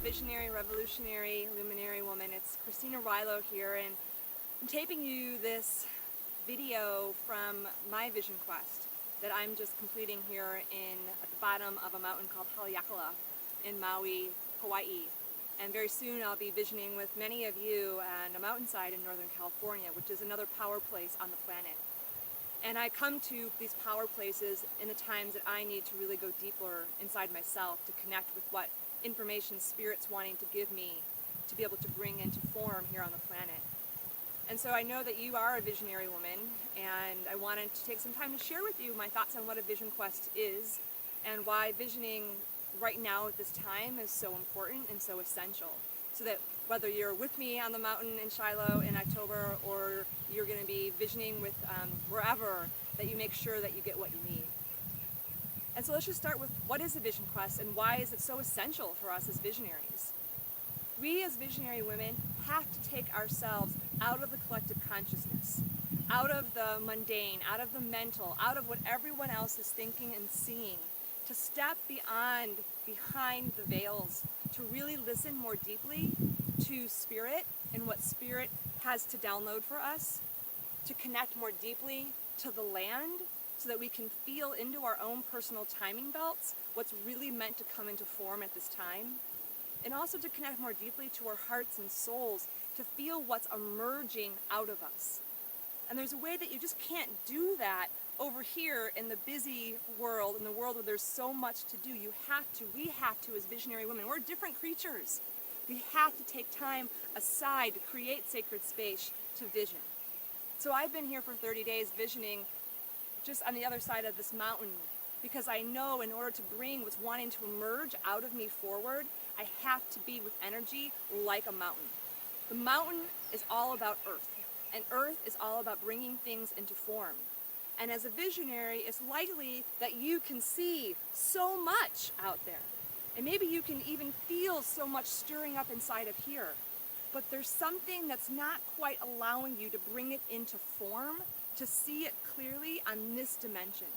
visionary, revolutionary, luminary woman. It's Arylo here, and I'm taping you this video from my vision quest that I'm just completing here at the bottom of a mountain called Arylo in Maui, Hawaii. And very soon I'll be visioning with many of you on a mountainside in Northern California, which is another power place on the planet. And I come to these power places in the times that I need to really go deeper inside myself to connect with what information Spirit's wanting to give me to be able to bring into form here on the planet. And so I know that you are a visionary woman, and I wanted to take some time to share with you my thoughts on what a vision quest is and why visioning right now at this time is so important and so essential. So that whether you're with me on the mountain in Shiloh in October or you're going to be visioning with wherever, that you make sure that you get what you need. And so let's just start with what is a vision quest and why is it so essential for us as visionaries. We as visionary women have to take ourselves out of the collective consciousness, out of the mundane, out of the mental, out of what everyone else is thinking and seeing, to step behind the veils, to really listen more deeply to Spirit and what Spirit has to download for us, to connect more deeply to the land so that we can feel into our own personal timing belts what's really meant to come into form at this time, and also to connect more deeply to our hearts and souls to feel what's emerging out of us. And there's a way that you just can't do that over here in the busy world, in the world where there's so much to do. We have to as visionary women. We're different creatures. We have to take time aside to create sacred space to vision. So I've been here for 30 days visioning just on the other side of this mountain, because I know in order to bring what's wanting to emerge out of me forward, I have to be with energy like a mountain. The mountain is all about earth, and earth is all about bringing things into form. And as a visionary, it's likely that you can see so much out there. And maybe you can even feel so much stirring up inside of here. But there's something that's not quite allowing you to bring it into form, to see it clearly on this dimension.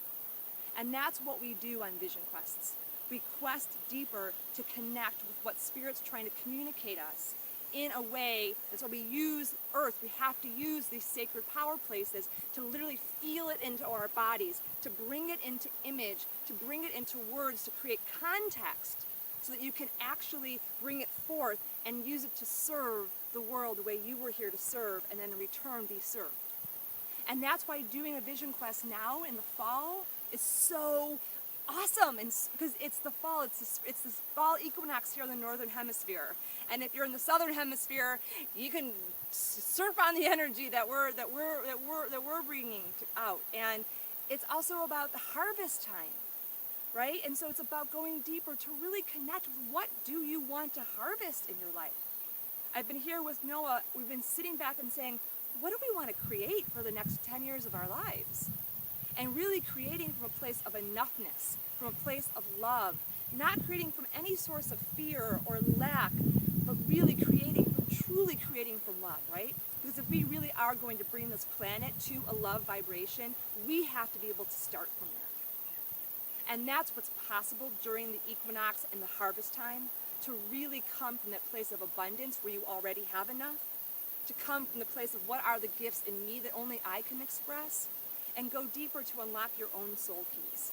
And that's what we do on vision quests. We quest deeper to connect with what Spirit's trying to communicate us in a way. That's why we use earth. We have to use these sacred power places to literally feel it into our bodies, to bring it into image, to bring it into words, to create context so that you can actually bring it forth and use it to serve the world the way you were here to serve, and then in return be served. And that's why doing a vision quest now in the fall is so awesome, and because it's the fall, it's this fall equinox here in the northern hemisphere. And if you're in the southern hemisphere, you can surf on the energy that we're bringing out. And it's also about the harvest time, right? And so it's about going deeper to really connect with what do you want to harvest in your life. I've been here with Noah. We've been sitting back and saying, what do we want to create for the next 10 years of our lives? And really creating from a place of enoughness, from a place of love, not creating from any source of fear or lack, but really truly creating from love, right? Because if we really are going to bring this planet to a love vibration, we have to be able to start from there. And that's what's possible during the equinox and the harvest time, to really come from that place of abundance where you already have enough, to come from the place of what are the gifts in me that only I can express, and go deeper to unlock your own soul keys.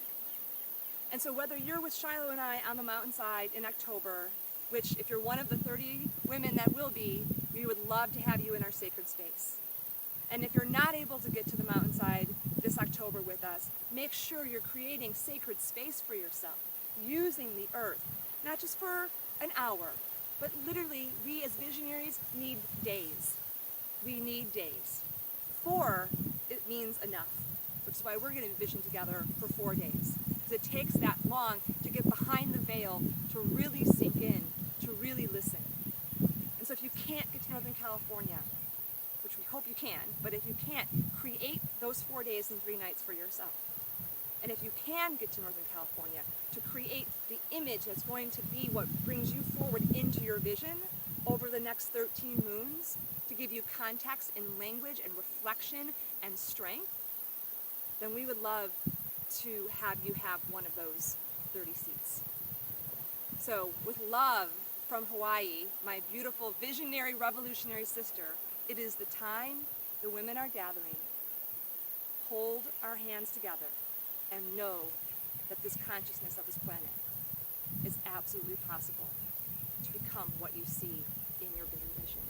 And so whether you're with Shiloh and I on the mountainside in October, which if you're one of the 30 women that will be, we would love to have you in our sacred space. And if you're not able to get to the mountainside this October with us, make sure you're creating sacred space for yourself, using the earth, not just for an hour, but literally we as visionaries need days. We need days. 4, it means enough, which is why we're going to vision together for 4 days. Because it takes that long to get behind the veil, to really sink in, to really listen. And so if you can't get to Northern California, which we hope you can, but if you can't, create those 4 days and 3 nights for yourself. And if you can get to Northern California, to create the image that's going to be what brings you forward into your vision over the next 13 moons, to give you context and language and reflection and strength, then we would love to have you have one of those 30 seats. So with love from Hawaii, my beautiful visionary revolutionary sister, it is the time the women are gathering. Hold our hands together and know that this consciousness of this planet is absolutely possible to become what you see in your bigger vision.